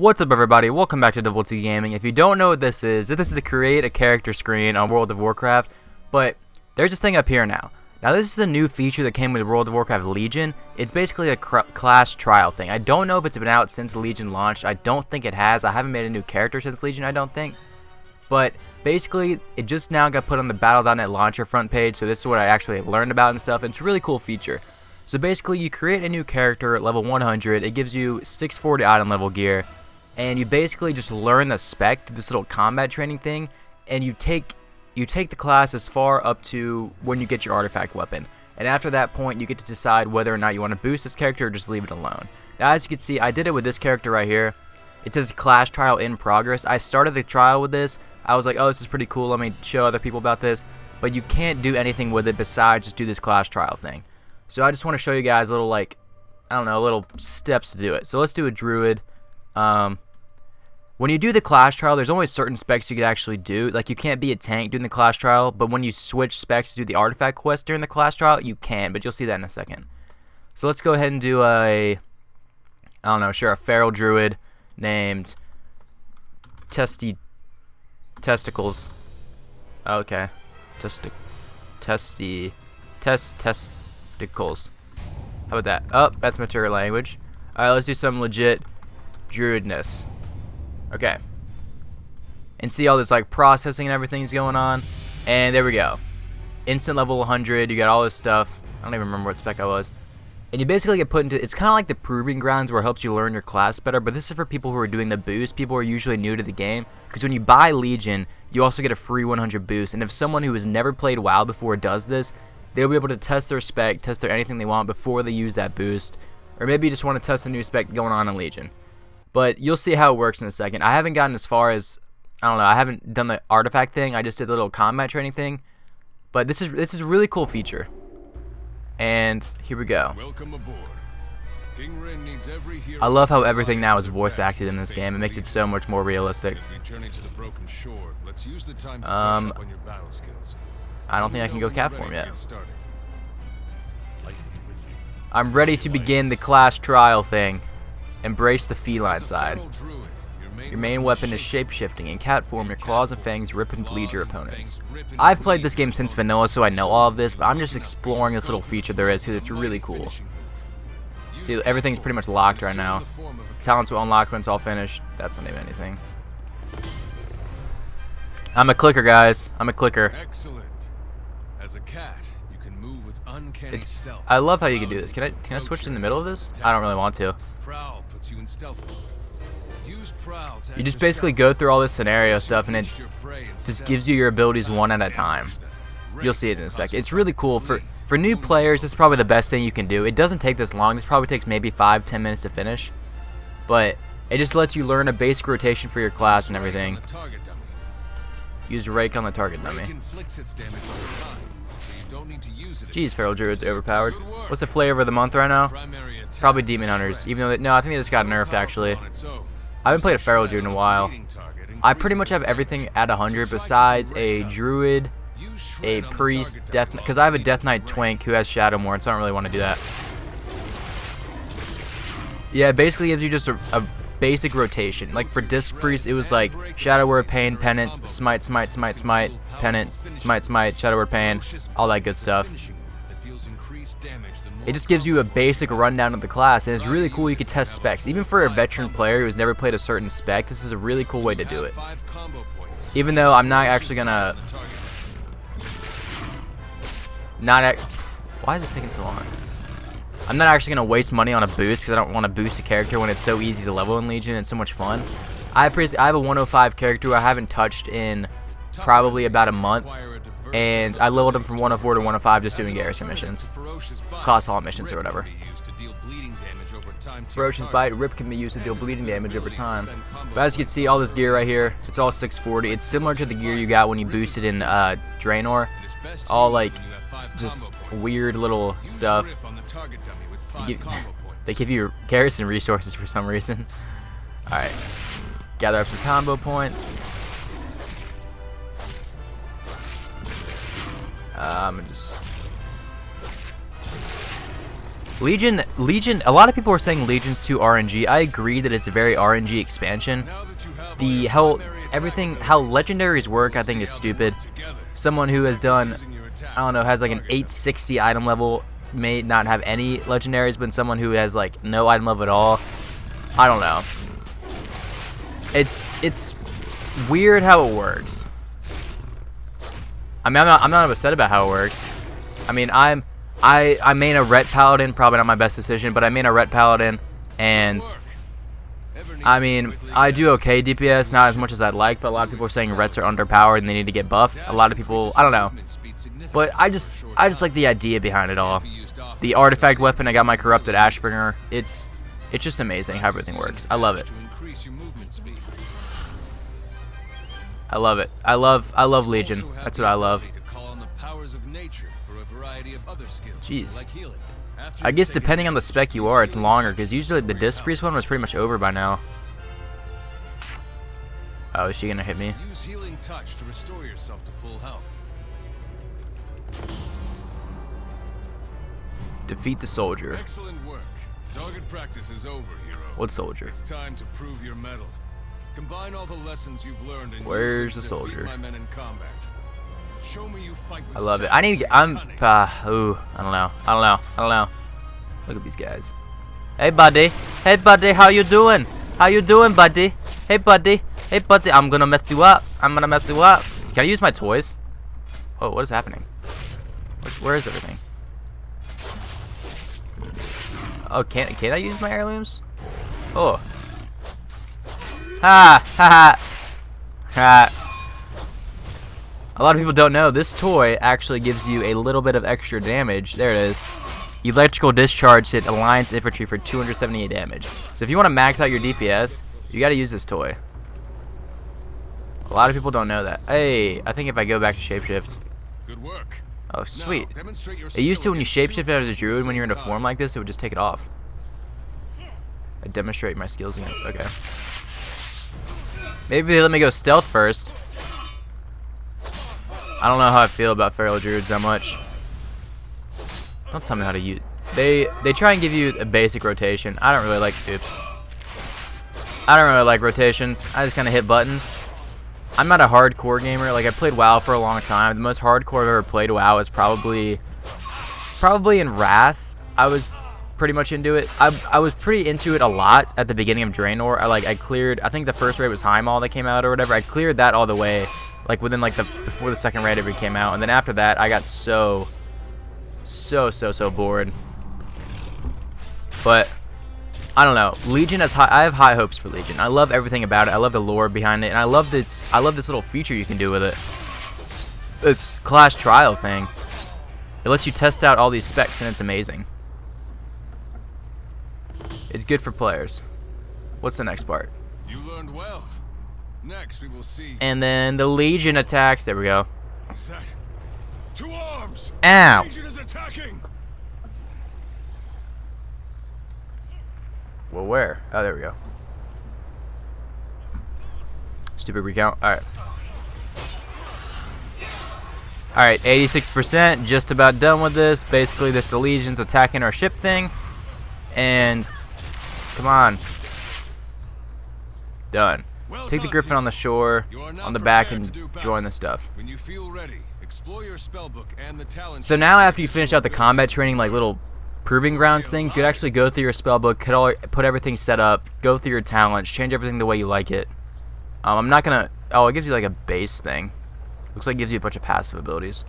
What's up, everybody? Welcome back to Double T Gaming. If you don't know what this is a create a character screen on World of Warcraft, but there's this thing up here now. Now this is a new feature that came with World of Warcraft Legion. It's basically a class trial thing. I don't know if it's been out since Legion launched. I don't think it has. I haven't made a new character since Legion, I don't think. But basically, it just now got put on the Battle.net launcher front page, so this is what I actually learned about and stuff. And it's a really cool feature. So basically, you create a new character at level 100. It gives you 640 item level gear. And you basically just learn the spec, this little combat training thing, and you take the class as far up to when you get your artifact weapon. And after that point, you get to decide whether or not you want to boost this character or just leave it alone. Now, as you can see, I did it with this character right here. It says class trial in progress. I started the trial with this. I was like, oh, this is pretty cool. Let me show other people about this. But you can't do anything with it besides just do this class trial thing. So I just want to show you guys little, like, I don't know, little steps to do it. So let's do a druid. When you do the class trial, there's only certain specs you could actually do. Like, you can't be a tank during the class trial, but when you switch specs to do the artifact quest during the class trial, you can, but you'll see that in a second. So let's go ahead and do a feral druid named Testicles. Okay. Testicles. How about that? Oh, that's material language. Alright, let's do some legit druidness. Okay. And see all this like processing and everything's going on. And there we go. Instant level 100. You got all this stuff. I don't even remember what spec I was. And you basically get put into, it's kind of like the proving grounds where it helps you learn your class better, but this is for people who are doing the boost. People who are usually new to the game, because when you buy Legion, you also get a free 100 boost. And if someone who has never played WoW before does this, they'll be able to test their spec, test their anything they want before they use that boost. Or maybe you just want to test a new spec going on in Legion. But you'll see how it works in a second. I haven't gotten as far as, I don't know, I haven't done the artifact thing. I just did the little combat training thing. But this is a really cool feature. And here we go. Welcome aboard. King Ren needs every hero. I love how everything now is voice acted in this game. It makes it so much more realistic. I don't think I can go cat form yet. I'm ready to begin the class trial thing. Embrace the feline side. Your main weapon is shape-shifting. In cat form, your claws and fangs rip and bleed your opponents. I've played this game since vanilla, so I know all of this, but I'm just exploring this little feature there is because it's really cool. See, everything's pretty much locked right now. Talents will unlock when it's all finished. That's not even anything. I'm a clicker, guys. I'm a clicker. Excellent. As a cat, you can move with uncanny stealth. I love how you can do this. Can I switch in the middle of this? I don't really want to. Prowl puts you in stealth mode. Use prowl to You just basically go through all this scenario stuff, and it just gives you your abilities one at a time. You'll see it in a sec. It's really cool. For new players, this is probably the best thing you can do. It doesn't take this long. This probably takes maybe 5-10 minutes to finish. But it just lets you learn a basic rotation for your class and everything. Use rake on the target dummy. Jeez, feral druid's overpowered. What's the flavor of the month right now? Probably demon hunters. Even though no, I think they just got nerfed actually. I haven't played a feral druid in a while. I pretty much have everything at 100 besides a druid, a priest, death, because I have a death knight twink who has shadow morn, so I don't really want to do that. Yeah, it basically gives you just a basic rotation. Like for disc priest, it was like shadow word, pain, penance, smite, smite, smite, smite, penance, smite, smite, shadow word, pain, all that good stuff. It just gives you a basic rundown of the class, and it's really cool. You can test specs. Even for a veteran player who has never played a certain spec, this is a really cool way to do it. Even though I'm not actually gonna why is this taking so long? I'm not actually gonna waste money on a boost because I don't want to boost a character when it's so easy to level in Legion and so much fun. I have a 105 character who I haven't touched in probably about a month. And I leveled him from 104 to 105 just doing garrison missions. Class hall missions or whatever. Ferocious Bite, Rip can be used to deal bleeding damage over time. But as you can see, all this gear right here, it's all 640. It's similar to the gear you got when you boosted in Draenor. All like, just weird little stuff. They give you garrison resources for some reason. Alright. Gather up some combo points. I'm gonna just Legion, a lot of people are saying Legion's too RNG. I agree that it's a very RNG expansion. The how legendaries work, I think, is stupid. Someone who has done, I don't know, has like an 860 item level may not have any legendaries, but someone who has like no item level at all, I don't know. It's weird how it works. I mean, I'm not upset about how it works. I mean, I main a Ret Paladin, probably not my best decision, but I main a Ret Paladin, and I mean, I do okay DPS, not as much as I'd like, but a lot of people are saying Rets are underpowered and they need to get buffed. A lot of people, I don't know, but I just like the idea behind it all. The artifact weapon, I got my corrupted Ashbringer. It's just amazing how everything works. I love it. I love it. I love Legion. That's what I love. Jeez. I guess depending on the spec you are, it's longer, because usually the Disc Priest one was pretty much over by now. Oh, is she gonna hit me? Use healing touch to restore yourself to full health. Defeat the soldier. Excellent work. Target practice is over, hero. What soldier? It's time to prove your mettle. Combine all the lessons you've learned and where's the use it to defeat soldier? my men in combat. Show me you fight with I love it. sense I need to get, and ooh, cunning. I don't know. Look at these guys. Hey buddy, how you doing? How you doing, buddy? Hey buddy, I'm gonna mess you up. Can I use my toys? Oh, what is happening? Where is everything? Oh, can I use my heirlooms? Oh. Ha. A lot of people don't know this toy actually gives you a little bit of extra damage. There it is. Electrical discharge hit Alliance infantry for 278 damage. So if you want to max out your DPS, you got to use this toy. A lot of people don't know that. Hey, I think if I go back to shapeshift. Good work. Oh, sweet. Now, demonstrate your It used to when you skill shapeshift as a druid, when you're in a form like this, it would just take it off. I demonstrate my skills against. Okay. Maybe they let me go stealth first. I don't know how I feel about feral druids that much. Don't tell me how to use. They try and give you a basic rotation. I don't really like. Oops. I don't really like rotations. I just kind of hit buttons. I'm not a hardcore gamer. Like, I played WoW for a long time. The most hardcore I've ever played WoW is probably in Wrath. I was pretty much into it. I was pretty into it a lot at the beginning of Draenor. I cleared. I think the first raid was Heimdall that came out or whatever. I cleared that all the way, like within like before the second raid ever came out. And then after that, I got so bored. But I don't know. Legion has I have high hopes for Legion. I love everything about it. I love the lore behind it, and I love this little feature you can do with it. This class trial thing. It lets you test out all these specs, and it's amazing. It's good for players. What's the next part? You learned well. Next, we will see. And then the Legion attacks. There we go. Set. To arms. Ow. Legion is attacking. Well, where? Oh, there we go. Stupid recount. Alright. Alright, 86%. Just about done with this. Basically, this Legion's attacking our ship thing. And come on. Done. Well Take the done, Griffin on the shore, on the back, and join the stuff. When you feel ready, explore your spellbook and the talent. So now after you finish out the combat training, like little proving grounds thing, you could actually go through your spellbook, put everything set up, go through your talents, change everything the way you like it. I'm not gonna. Oh, it gives you like a base thing. Looks like it gives you a bunch of passive abilities.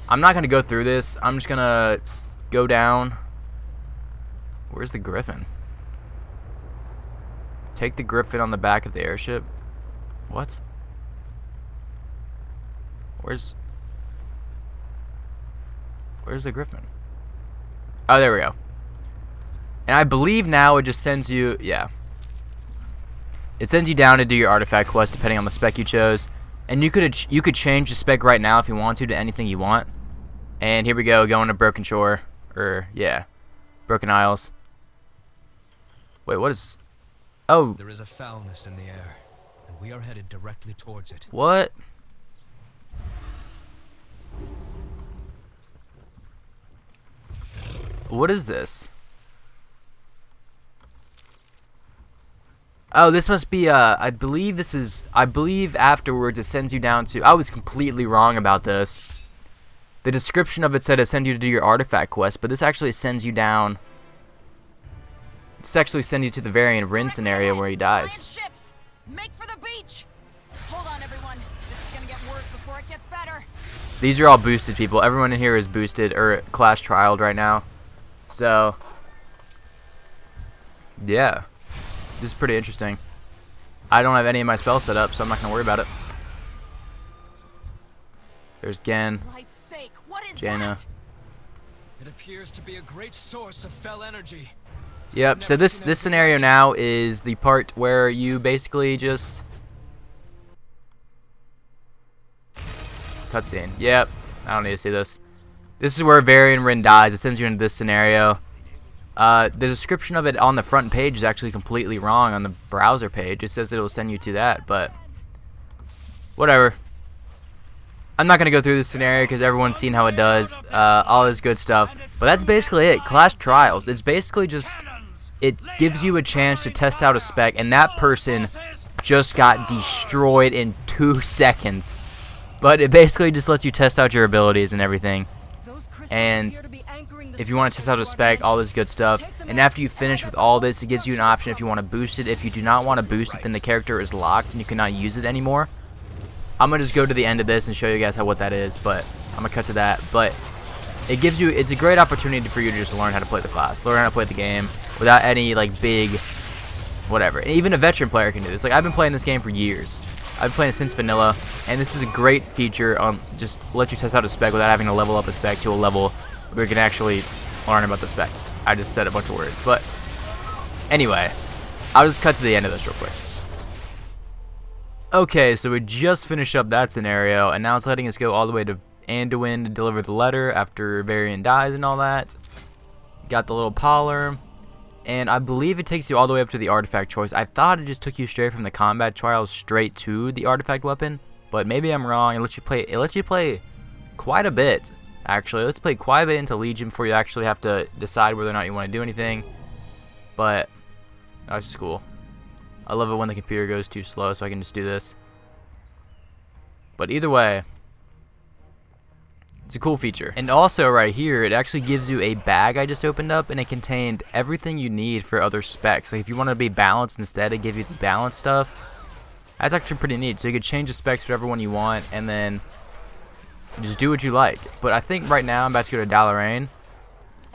I'm not gonna go through this. I'm just gonna go down. Where's the Griffin? Take the Griffin on the back of the airship. What? Where's the Griffin? Oh, there we go. And I believe now it just sends you, yeah. It sends you down to do your artifact quest depending on the spec you chose. And you could change the spec right now if you want to anything you want. And here we go, going to Broken Shore. Or, yeah. Broken Isles. Wait, what is... Oh. There is a foulness in the air, and we are headed directly towards it. What? What is this? Oh, this must be, I believe this is, I believe afterwards it sends you down to, I was completely wrong about this. The description of it said it sends you to do your artifact quest, but this actually sends you down, this actually sends you to the Varian Rin scenario where he dies. Ships, make for the beach. Hold on, everyone. This is gonna get worse before it gets better. These are all boosted people. Everyone in here is boosted, or class trialed right now. So, yeah. This is pretty interesting. I don't have any of my spells set up, so I'm not going to worry about it. There's Gen, Light's sake, what is Jaina. that? It appears to be a great source of fell energy. Yep, so this scenario now is the part where you basically just... Cutscene. Yep, I don't need to see this. This is where Varian Rin dies. It sends you into this scenario. The description of it on the front page is actually completely wrong on the browser page. It says it will send you to that, but whatever. I'm not going to go through this scenario because everyone's seen how it does, all this good stuff. But that's basically it. Class Trials. It's basically just, it gives you a chance to test out a spec, and that person just got destroyed in 2 seconds. But it basically just lets you test out your abilities and everything. And if you want to test out a spec, all this good stuff. And after you finish with all this, it gives you an option if you want to boost it. If you do not want to boost it, then the character is locked and you cannot use it anymore. I'm going to just go to the end of this and show you guys what that is, but I'm going to cut to that. But it gives you, it's a great opportunity for you to just learn how to play the class, learn how to play the game without any like big whatever. And even a veteran player can do this. Like, I've been playing this game for years. I've been playing it since vanilla, and this is a great feature on just let you test out a spec without having to level up a spec to a level where you can actually learn about the spec. I just said a bunch of words, but anyway, I'll just cut to the end of this real quick. Okay, so we just finished up that scenario, and now it's letting us go all the way to Anduin to deliver the letter after Varian dies and all that. Got the little parlor. And I believe it takes you all the way up to the artifact choice. I thought it just took you straight from the combat trials straight to the artifact weapon, but maybe I'm wrong. It lets you play quite a bit, actually. Let's play quite a bit into Legion before you actually have to decide whether or not you want to do anything. But that's just cool. I love it when the computer goes too slow, so I can just do this. But either way, it's a cool feature. And also right here, it actually gives you a bag I just opened up, and it contained everything you need for other specs. Like if you want to be balanced instead, it gives you the balanced stuff. That's actually pretty neat. So you could change the specs to whatever one you want, and then just do what you like. But I think right now I'm about to go to Dalaran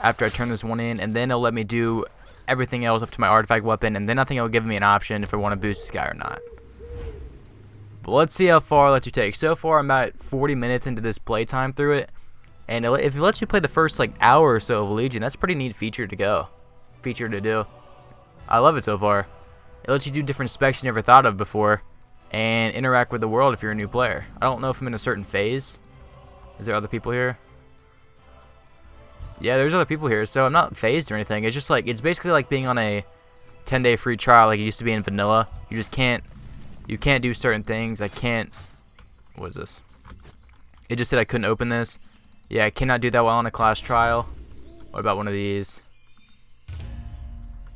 after I turn this one in, and then it'll let me do everything else up to my artifact weapon, and then I think it'll give me an option if I want to boost this guy or not. But let's see how far it lets you take. So far, I'm about 40 minutes into this playtime through it. And if it lets you play the first like hour or so of Legion, that's a pretty neat feature to do. I love it so far. It lets you do different specs you never thought of before and interact with the world if you're a new player. I don't know if I'm in a certain phase. Is there other people here? Yeah, there's other people here. So I'm not phased or anything. It's just like, it's basically like being on a 10-day free trial like it used to be in vanilla. You just can't. You can't do certain things. I can't. What is this? It just said I couldn't open this. Yeah, I cannot do that while on a class trial. What about one of these?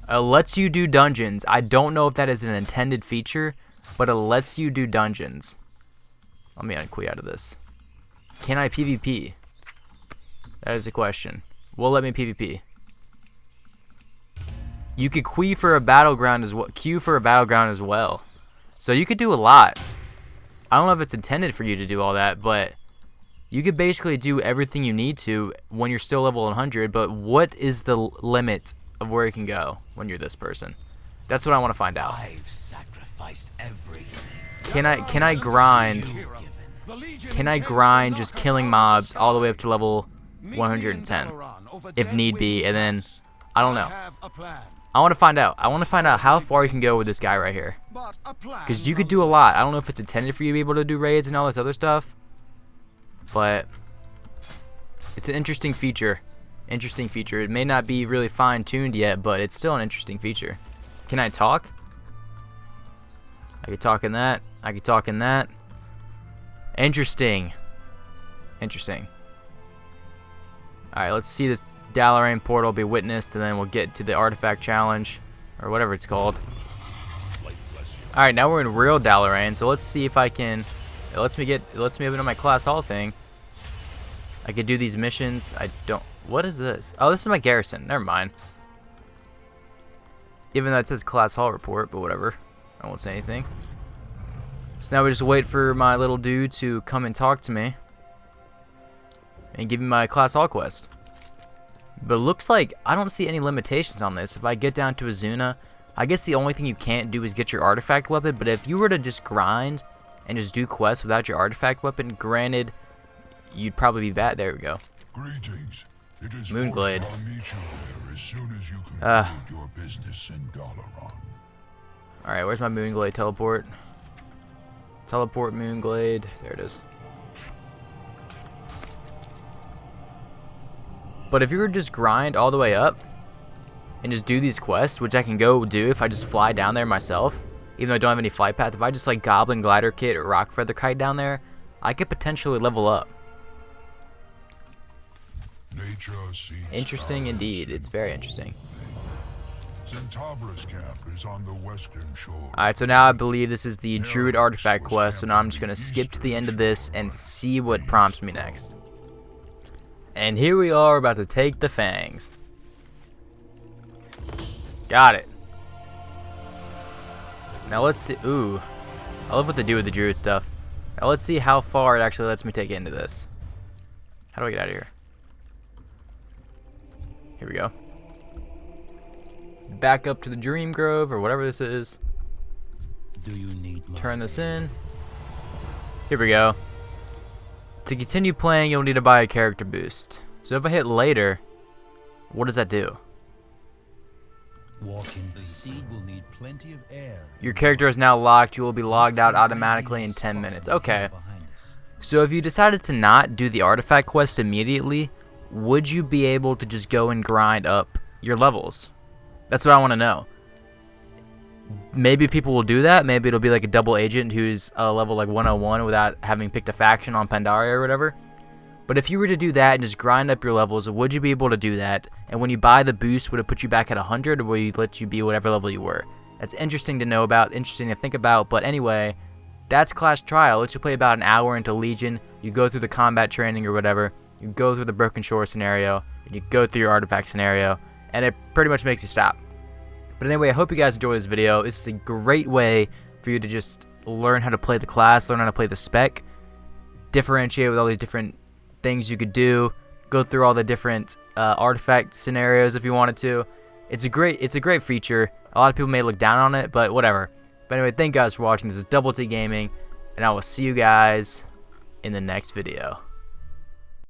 It lets you do dungeons. I don't know if that is an intended feature, but it lets you do dungeons. Let me unqueue out of this. Can I PvP? That is a question. Will let me PvP. You could queue for a battleground as well. So you could do a lot. I don't know if it's intended for you to do all that, but you could basically do everything you need to when you're still level 100, but what is the limit of where you can go when you're this person? That's what I want to find out. I've sacrificed everything. Can I grind? Can I grind just killing mobs all the way up to level 110 if need be, and then I don't know. I want to find out. I want to find out how far you can go with this guy right here. Because you could do a lot. I don't know if it's intended for you to be able to do raids and all this other stuff. But it's an interesting feature. Interesting feature. It may not be really fine-tuned yet, but it's still an interesting feature. Can I talk? I could talk in that. I could talk in that. Interesting. Interesting. Alright, let's see this Dalaran portal will be witnessed, and then we'll get to the artifact challenge, or whatever it's called. Alright, now we're in real Dalaran, so let's see if I can... It lets me open up my class hall thing. I could do these missions. I don't... What is this? Oh, this is my garrison. Never mind. Even though it says class hall report, but whatever. I won't say anything. So now we just wait for my little dude to come and talk to me. And give me my class hall quest. But it looks like I don't see any limitations on this. If I get down to Azuna, I guess the only thing you can't do is get your artifact weapon. But if you were to just grind and just do quests without your artifact weapon, granted, you'd probably be bad. There we go. Greetings. It is Moonglade. I'll meet you there as soon as you conclude your business in Dalaran. Alright, where's my Moonglade teleport? Teleport Moonglade. There it is. But if you were to just grind all the way up and just do these quests, which I can go do if I just fly down there myself, even though I don't have any flight path, if I just like Goblin Glider Kit or Rock Feather Kite down there, I could potentially level up. Interesting indeed. It's very interesting. Centabra's camp is on the western shore. Alright, so now I believe this is the Druid Artifact quest, so now I'm just going to skip to the end of this and see what prompts me next. And here we are about to take the fangs. Got it. Now let's see. Ooh. I love what they do with the Druid stuff. Now let's see how far it actually lets me take into this. How do I get out of here? Here we go. Back up to the Dream Grove or whatever this is. Do you need Turn this in. Here we go. To continue playing, you'll need to buy a character boost. So if I hit later, what does that do? Walking the seed will need plenty of air. Your character is now locked. You will be logged out automatically in 10 minutes. Okay. So if you decided to not do the artifact quest immediately, would you be able to just go and grind up your levels? That's what I want to know. Maybe people will do that. Maybe it'll be like a double agent who's a level like 101 without having picked a faction on Pandaria or whatever. But if you were to do that and just grind up your levels, would you be able to do that? And when you buy the boost, would it put you back at 100, or will you let you be whatever level you were? That's interesting to know about, interesting to think about. But anyway, that's Clash Trial. It lets you play about an hour into Legion. You go through the combat training or whatever. You go through the Broken Shore scenario. And you go through your artifact scenario. And it pretty much makes you stop. But anyway, I hope you guys enjoy this video. This is a great way for you to just learn how to play the class, learn how to play the spec, differentiate with all these different things you could do, go through all the different artifact scenarios if you wanted to. It's a great feature. A lot of people may look down on it, but whatever. But anyway, thank you guys for watching. This is Double T Gaming, and I will see you guys in the next video.